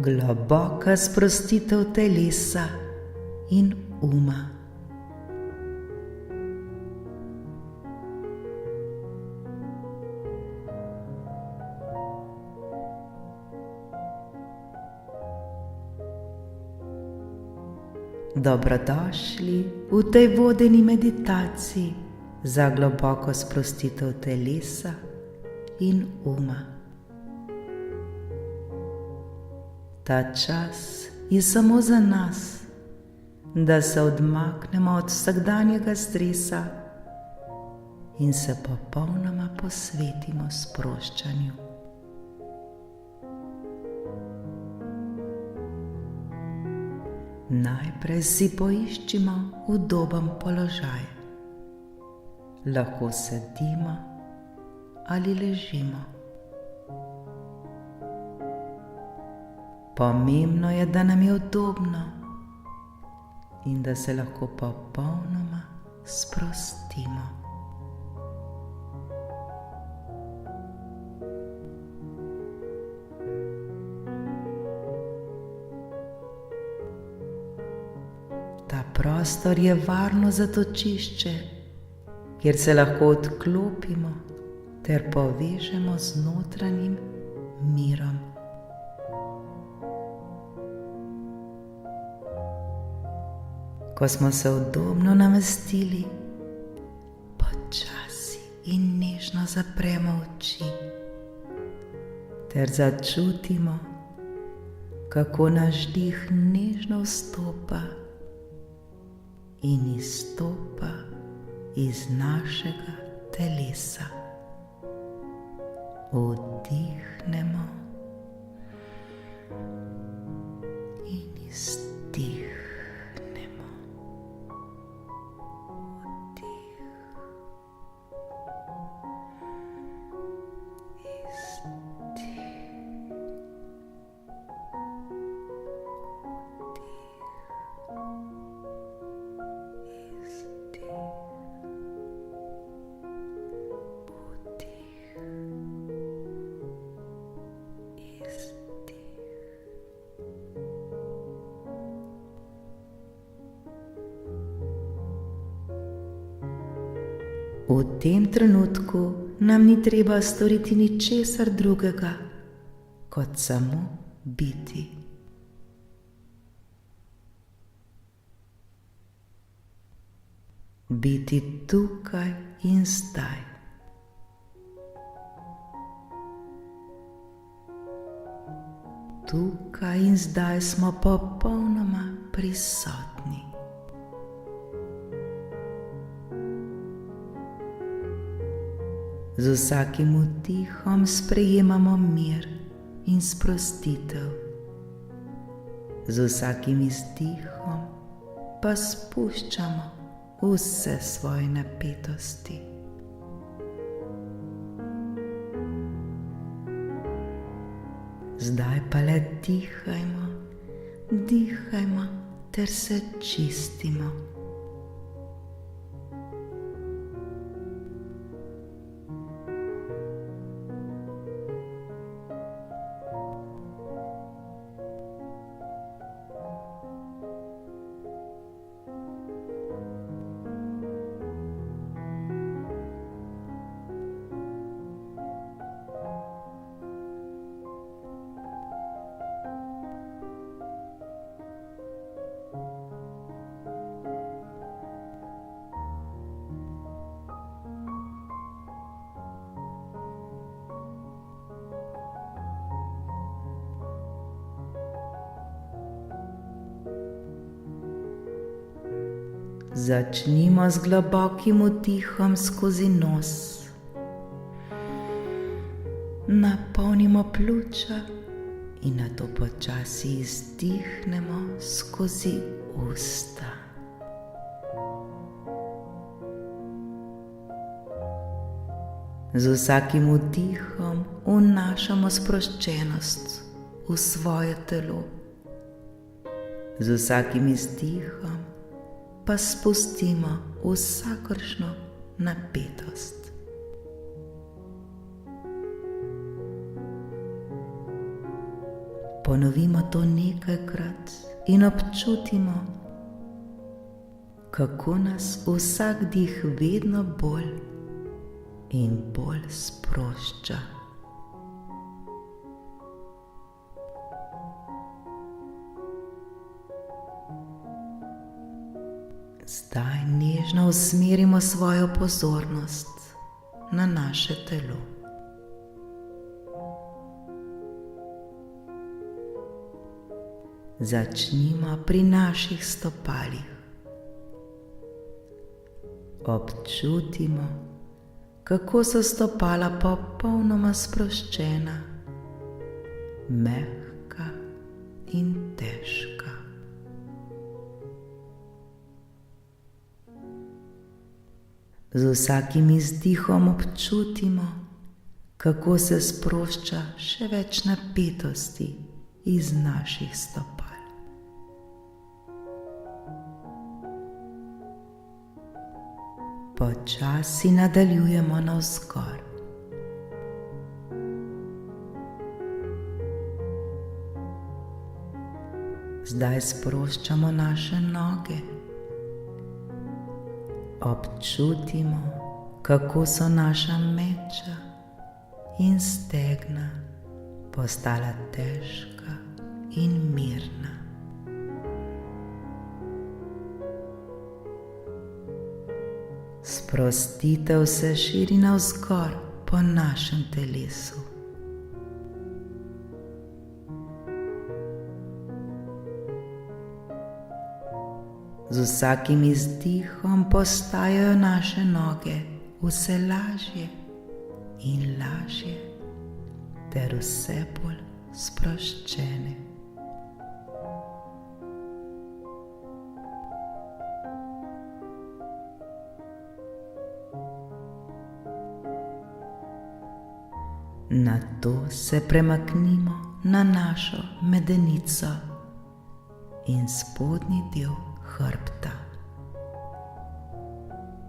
Globoka sprostitev telesa in uma. Dobrodošli v tej vodeni meditaciji za globoko sprostitev telesa in uma. Ta čas je samo za nas, da se odmaknemo od vsakdanjega stresa in se popolnoma posvetimo sproščanju. Najprej si poiščimo udoben položaj. Lahko sedimo ali ležimo. Pomembno je, da nam je udobno in da se lahko popolnoma sprostimo. Ta prostor je varno zatočišče, kjer se lahko odklopimo ter povežemo z notranjim mirom. Ko smo se udobno namestili, počasi in nežno zapremo oči ter začutimo, kako naš dih nežno vstopa in izstopa iz našega telesa. Vdihnemo in izdihnemo. V tem trenutku nam ni treba storiti ničesar drugega, kot samo biti. Biti tukaj in zdaj. Tukaj in zdaj smo popolnoma prisotni. Z vsakim vdihom sprejemamo mir in sprostitev. Z vsakim izdihom pa spuščamo vse svoje napetosti. Zdaj pa le dihajmo ter se čistimo. Začnimo z globokim vdihom skozi nos. Napolnimo pljuča in nato počasi izdihnemo skozi usta. Z vsakim vdihom vnašamo sproščenost v svoje telo. Z vsakim izdihom pa spustimo vsakršno napetost. Ponovimo to nekajkrat in občutimo, kako nas vsak dih vedno bolj in bolj sprošča. Zdaj nežno usmerimo svojo pozornost na naše telo. Začnimo pri naših stopalih. Občutimo, kako so stopala popolnoma sproščena, mehka in težka. Z vsakim izdihom občutimo, kako se sprošča še več napetosti iz naših stopal. Počasi nadaljujemo navzgor. Zdaj sproščamo naše noge. Občutimo, kako so naša meča in stegna postala težka in mirna. Sprostitev se širi navzgor po našem telesu. Z vsakim izdihom postajajo naše noge vse lažje in lažje ter vse bolj sproščene. Nato se premaknimo na našo medenico in spodnji del hrbta.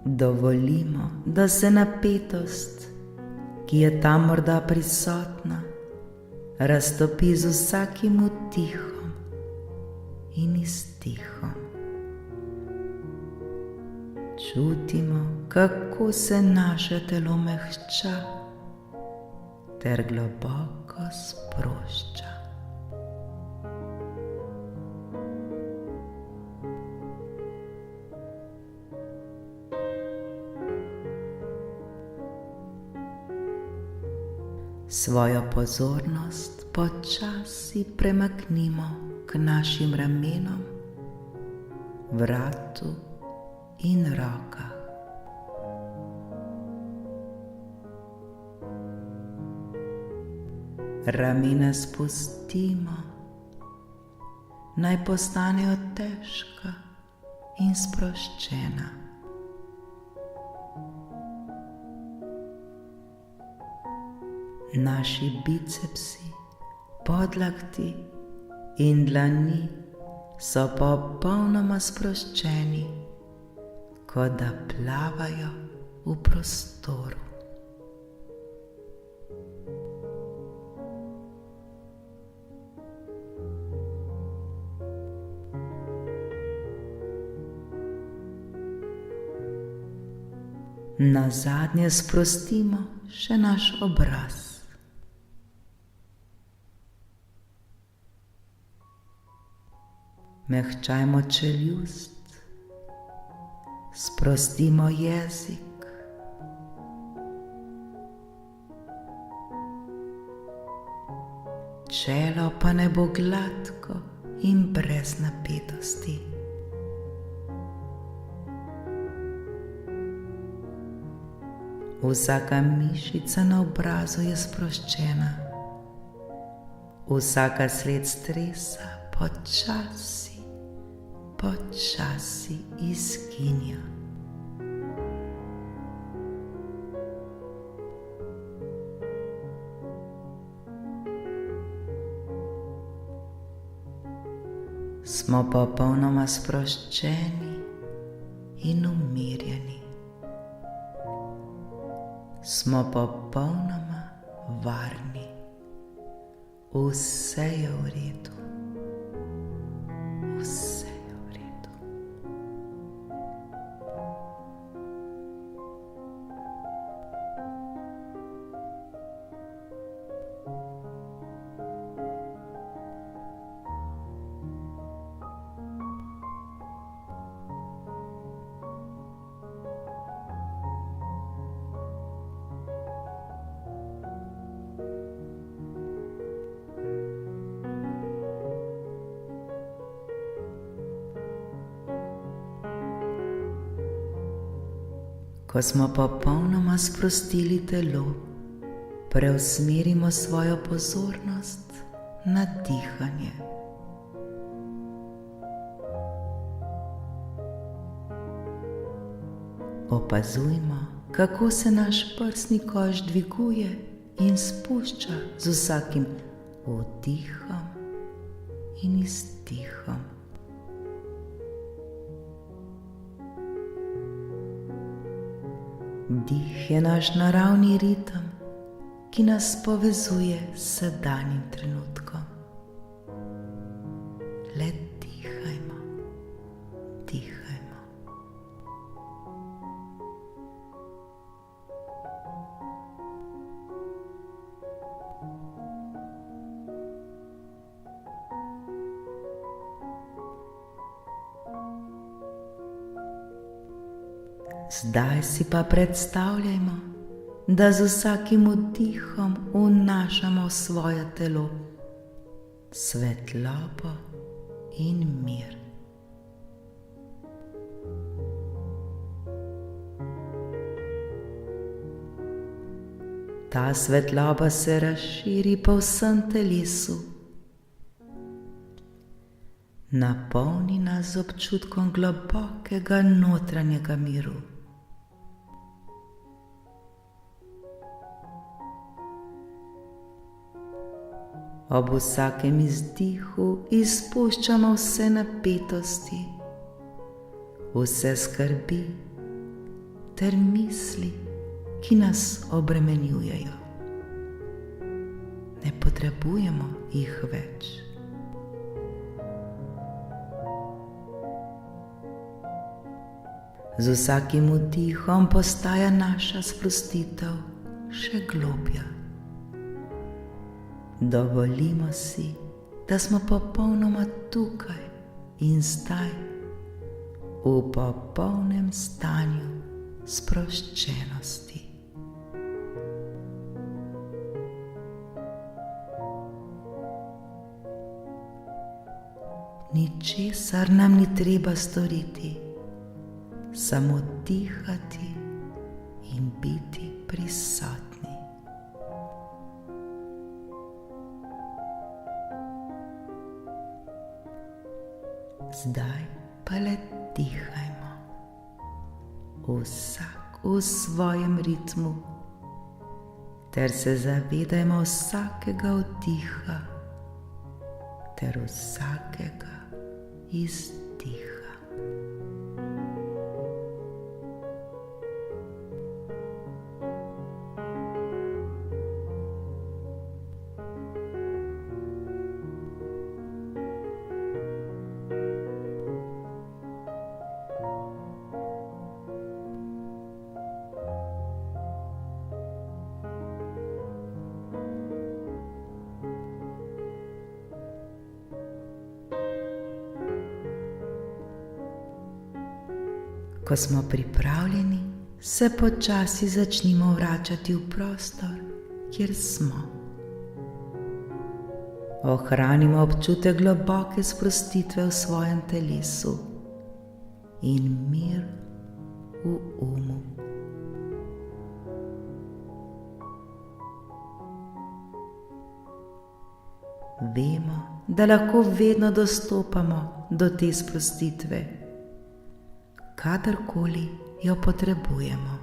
Dovolimo, da se napetost, ki je tam morda prisotna, raztopi z vsakim vdihom in izdihom. Čutimo, kako se naše telo mehča ter globoko sprošča. Svojo pozornost počasi premaknimo k našim ramenom, vratu in rokah. Ramena spustimo, naj postanejo težka in sproščena. Naši bicepsi, podlakti in dlani so popolnoma sproščeni, kot da plavajo v prostoru. Nazadnje sprostimo še naš obraz. Mehčajmo čeljust, sprostimo jezik. Čelo pa naj bo gladko in brez napetosti. Vsaka mišica na obrazu je sproščena, vsaka sled stresa počasi izginja. Smo popolnoma sproščeni in umirjeni. Smo popolnoma varni Vse je v redu. Vse je v redu. Ko smo popolnoma sprostili telo, preusmerimo svojo pozornost na dihanje. Opazujmo, kako se naš prsni koš dviguje in spušča z vsakim vdihom in izdihom. Dih je naš naravni ritem, ki nas povezuje s sedanjim trenutkom. Le dihajmo, dihajmo. Zdaj si pa predstavljajmo, da z vsakim vdihom vnašamo v svoje telo svetlobo in mir. Ta svetloba se razširi po vsem telesu, napolni nas z občutkom globokega notranjega miru. Ob vsakem izdihu izpuščamo vse napetosti, vse skrbi ter misli, ki nas obremenjujejo. Ne potrebujemo jih več. Z vsakim vdihom postaja naša sprostitev še globlja. Dovolimo si, da smo popolnoma tukaj in zdaj, v popolnem stanju sproščenosti. Ničesar nam ni treba storiti, samo dihati in biti prisotni. Zdaj pa le dihajmo, vsak v svojem ritmu, ter se zavedajmo vsakega vdiha ter vsakega izdiha. Ko smo pripravljeni, se počasi začnimo vračati v prostor, kjer smo. Ohranimo občutek globoke sprostitve v svojem telesu in mir v umu. Vemo, da lahko vedno dostopamo do te sprostitve, kadarkoli jo potrebujemo.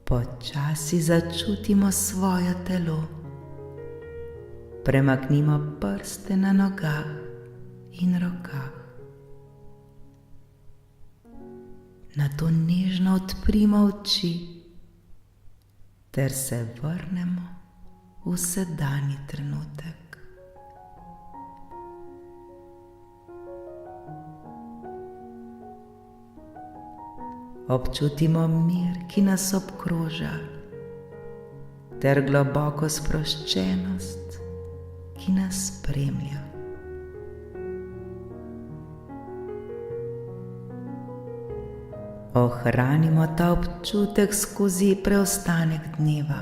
Počasi začutimo svoje telo. Premaknimo prste na nogah in rokah. Nato nežno odprimo oči ter se vrnemo v sedanji trenutek. Občutimo mir, ki nas obkroža, ter globoko sproščenost, ki nas spremlja. Ohranimo ta občutek skozi preostanek dneva.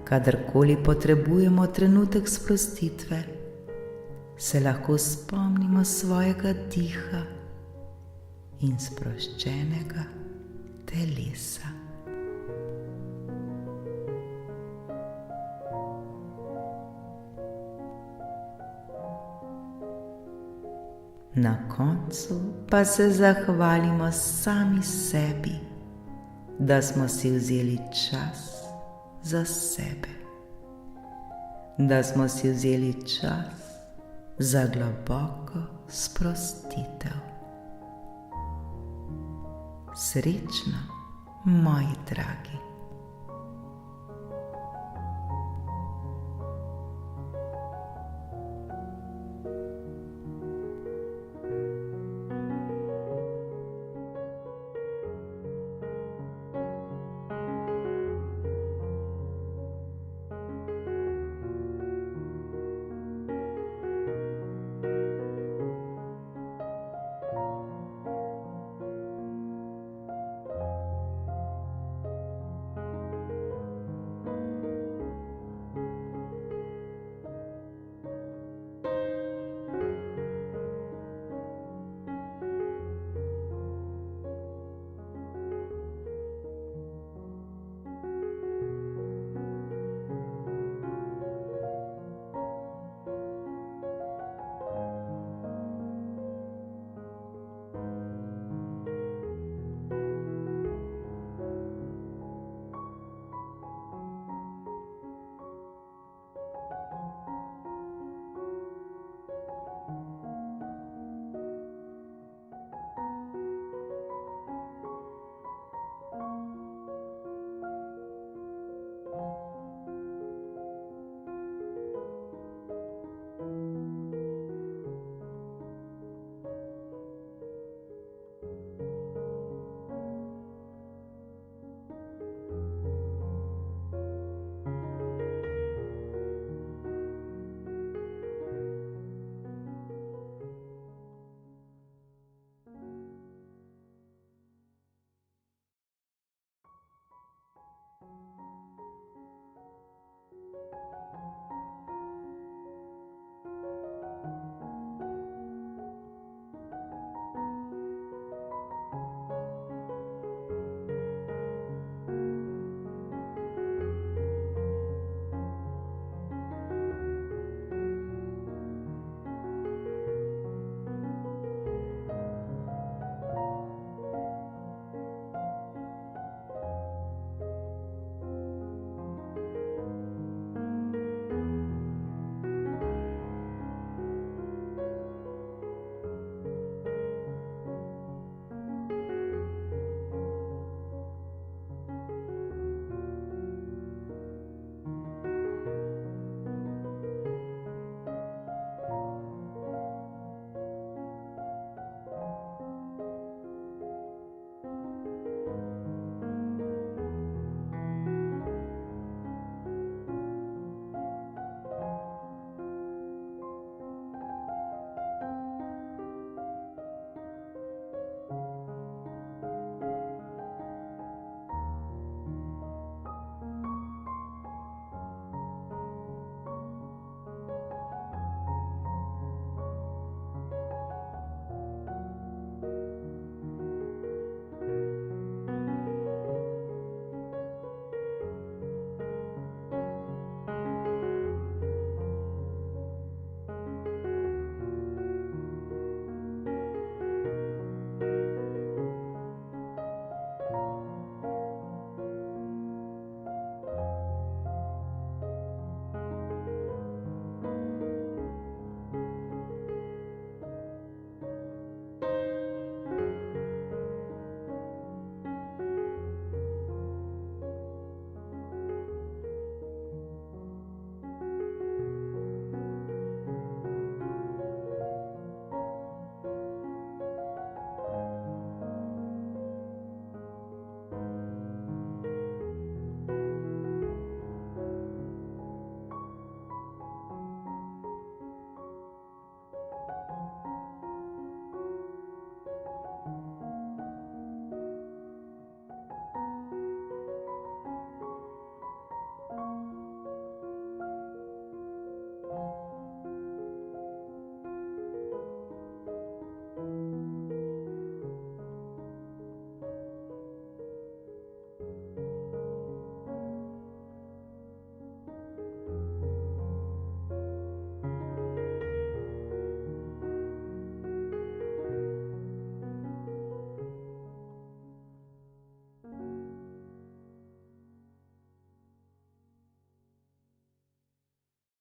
Kadarkoli potrebujemo trenutek sprostitve, se lahko spomnimo svojega diha in sproščenega telesa. Na koncu pa se zahvalimo sami sebi, da smo si vzeli čas za sebe, da smo si vzeli čas za globoko sprostitev. Srečno, moji dragi.